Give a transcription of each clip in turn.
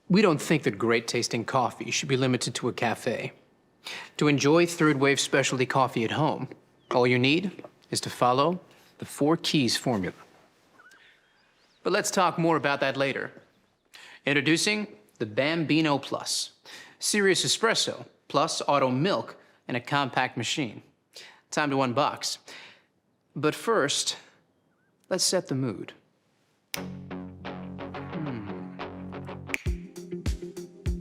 We don't think that great-tasting coffee should be limited to a cafe. To enjoy third-wave specialty coffee at home, all you need is to follow the 4 keys formula. But let's talk more about that later. Introducing the Bambino Plus, serious espresso plus auto milk in a compact machine. Time to unbox. But first, let's set the mood.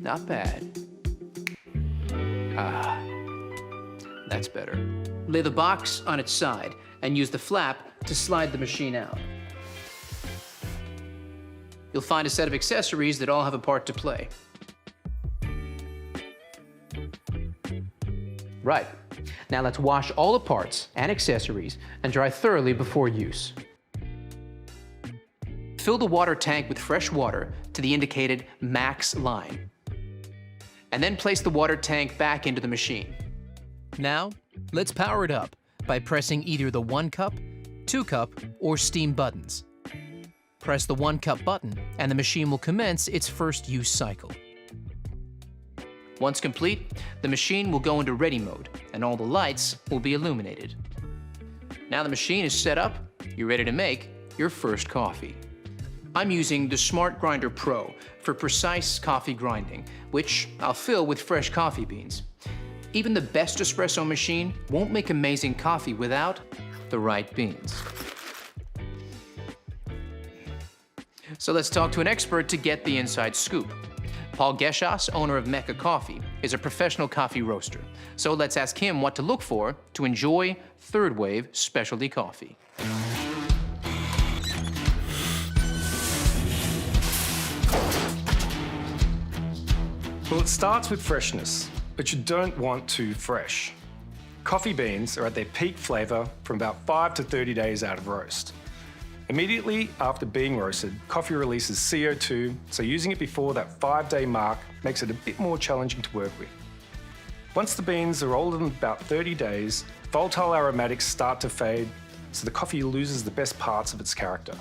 Not bad. Ah, that's better. Lay the box on its side and use the flap to slide the machine out. You'll find a set of accessories that all have a part to play. Right. Now let's wash all the parts and accessories and dry thoroughly before use. Fill the water tank with fresh water to the indicated max line. And then place the water tank back into the machine. Now, let's power it up by pressing either the 1 cup, 2 cup, or steam buttons. Press the 1 cup button and the machine will commence its first use cycle. Once complete, the machine will go into ready mode and all the lights will be illuminated. Now the machine is set up, you're ready to make your first coffee. I'm using the Smart Grinder Pro for precise coffee grinding, which I'll fill with fresh coffee beans. Even the best espresso machine won't make amazing coffee without the right beans. So let's talk to an expert to get the inside scoop. Paul Geschas, owner of Mecca Coffee, is a professional coffee roaster. So let's ask him what to look for to enjoy third-wave specialty coffee. Well, it starts with freshness, but you don't want too fresh. Coffee beans are at their peak flavour from about 5 to 30 days out of roast. Immediately after being roasted, coffee releases CO2, so using it before that 5-day mark makes it a bit more challenging to work with. Once the beans are older than about 30 days, volatile aromatics start to fade, so the coffee loses the best parts of its character.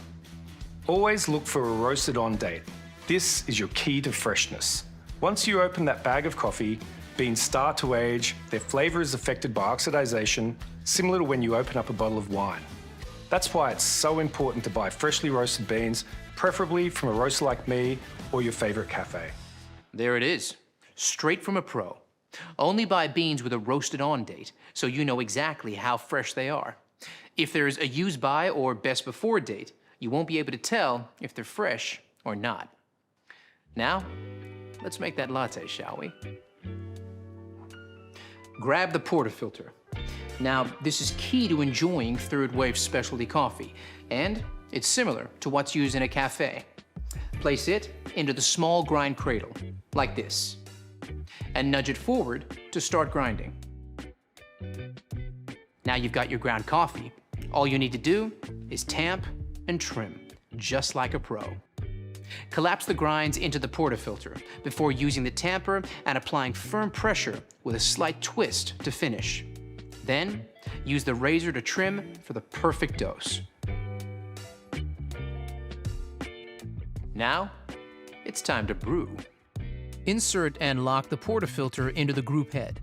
Always look for a roasted on date. This is your key to freshness. Once you open that bag of coffee, beans start to age, their flavour is affected by oxidization, similar to when you open up a bottle of wine. That's why it's so important to buy freshly roasted beans, preferably from a roaster like me or your favourite cafe. There it is, straight from a pro. Only buy beans with a roasted on date, so you know exactly how fresh they are. If there's a use by or best before date, you won't be able to tell if they're fresh or not. Now, let's make that latte, shall we? Grab the portafilter. Now, this is key to enjoying third-wave specialty coffee, and it's similar to what's used in a cafe. Place it into the small grind cradle, like this, and nudge it forward to start grinding. Now you've got your ground coffee. All you need to do is tamp and trim, just like a pro. Collapse the grinds into the portafilter before using the tamper and applying firm pressure with a slight twist to finish. Then, use the razor to trim for the perfect dose. Now, it's time to brew. Insert and lock the portafilter into the group head.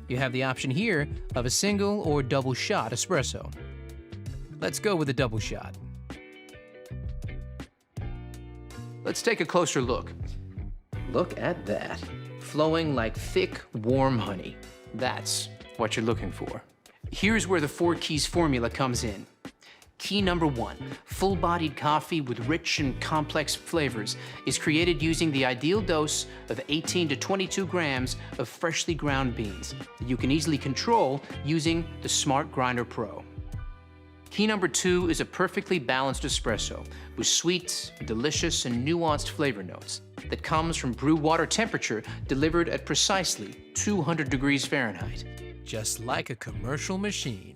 You have the option here of a single or double shot espresso. Let's go with a double shot. Let's take a closer look. Look at that, flowing like thick, warm honey. That's what you're looking for. Here's where the 4 keys formula comes in. Key number 1, full-bodied coffee with rich and complex flavors is created using the ideal dose of 18 to 22 grams of freshly ground beans that you can easily control using the Smart Grinder Pro. Key number 2 is a perfectly balanced espresso with sweet, delicious, and nuanced flavor notes that comes from brew water temperature delivered at precisely 200 degrees Fahrenheit. Just like a commercial machine.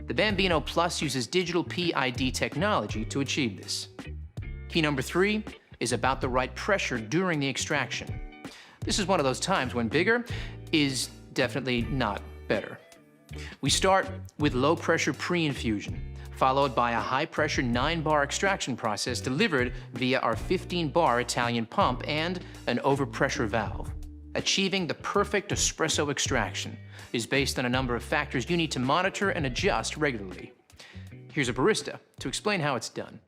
The Bambino Plus uses digital PID technology to achieve this. Key number 3 is about the right pressure during the extraction. This is one of those times when bigger is definitely not better. We start with low pressure pre-infusion, followed by a high-pressure 9-bar extraction process delivered via our 15-bar Italian pump and an overpressure valve. Achieving the perfect espresso extraction is based on a number of factors you need to monitor and adjust regularly. Here's a barista to explain how it's done.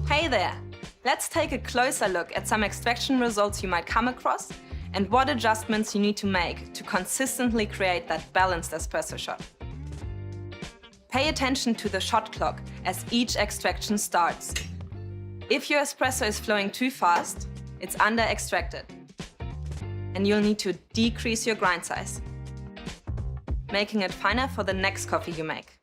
Hey there! Let's take a closer look at some extraction results you might come across and what adjustments you need to make to consistently create that balanced espresso shot. Pay attention to the shot clock as each extraction starts. If your espresso is flowing too fast, it's under-extracted, and you'll need to decrease your grind size, making it finer for the next coffee you make.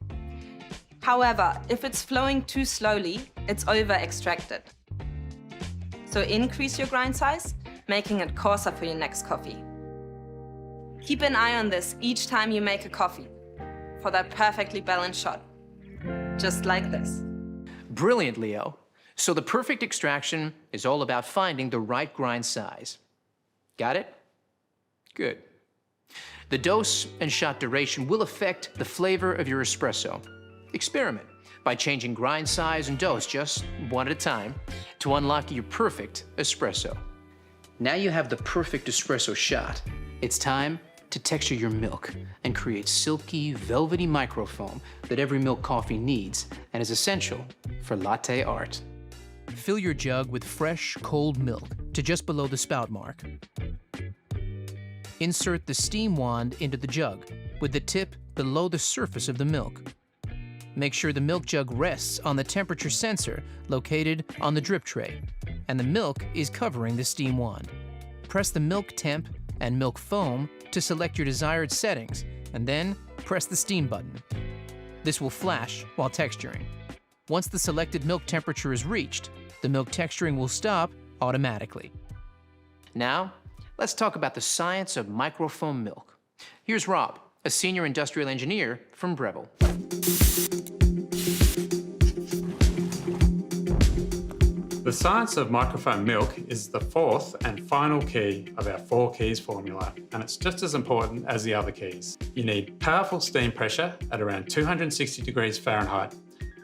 However, if it's flowing too slowly, it's over-extracted. So increase your grind size, making it coarser for your next coffee. Keep an eye on this each time you make a coffee for that perfectly balanced shot, just like this. Brilliant, Leo. So the perfect extraction is all about finding the right grind size. Got it? Good. The dose and shot duration will affect the flavor of your espresso. Experiment by changing grind size and dose just one at a time to unlock your perfect espresso. Now you have the perfect espresso shot. It's time to texture your milk and create silky, velvety microfoam that every milk coffee needs and is essential for latte art. Fill your jug with fresh, cold milk to just below the spout mark. Insert the steam wand into the jug with the tip below the surface of the milk. Make sure the milk jug rests on the temperature sensor located on the drip tray, and the milk is covering the steam wand. Press the milk temp and milk foam to select your desired settings, and then press the steam button. This will flash while texturing. Once the selected milk temperature is reached, the milk texturing will stop automatically. Now, let's talk about the science of microfoam milk. Here's Rob, a senior industrial engineer from Breville. The science of microfoam milk is the fourth and final key of our 4 keys formula, and it's just as important as the other keys. You need powerful steam pressure at around 260 degrees Fahrenheit.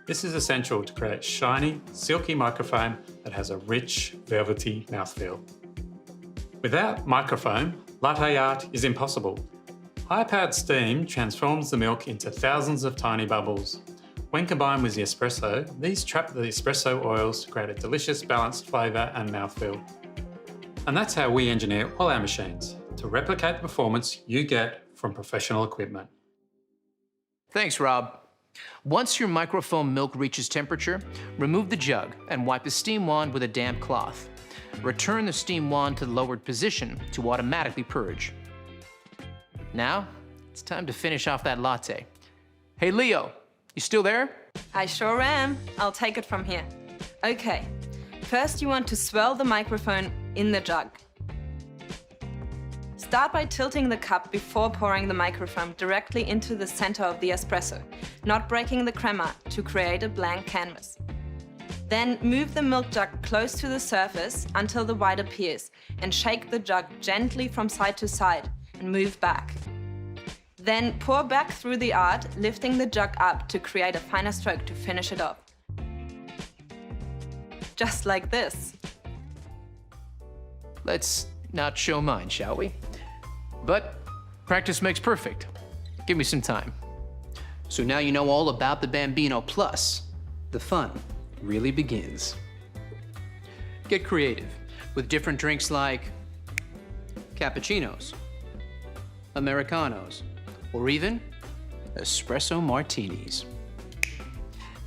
This is essential to create shiny, silky microfoam that has a rich, velvety mouthfeel. Without microfoam, latte art is impossible. High-powered steam transforms the milk into thousands of tiny bubbles. When combined with the espresso, these trap the espresso oils to create a delicious, balanced flavour and mouthfeel. And that's how we engineer all our machines, to replicate the performance you get from professional equipment. Thanks, Rob. Once your microfoam milk reaches temperature, remove the jug and wipe the steam wand with a damp cloth. Return the steam wand to the lowered position to automatically purge. Now, it's time to finish off that latte. Hey, Leo, you still there? I sure am. I'll take it from here. Okay, first you want to swirl the microphone in the jug. Start by tilting the cup before pouring the microfoam directly into the center of the espresso, not breaking the crema to create a blank canvas. Then move the milk jug close to the surface until the white appears and shake the jug gently from side to side and move back. Then pour back through the art, lifting the jug up to create a finer stroke to finish it off. Just like this. Let's not show mine, shall we? But practice makes perfect. Give me some time. So now you know all about the Bambino Plus. The fun really begins. Get creative with different drinks like cappuccinos, Americanos, or even espresso martinis.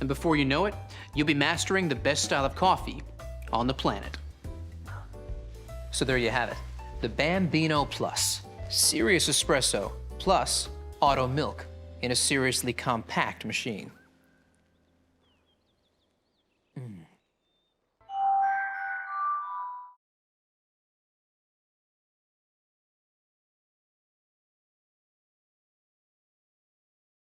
And before you know it, you'll be mastering the best style of coffee on the planet. So there you have it, the Bambino Plus. Serious espresso plus auto milk in a seriously compact machine.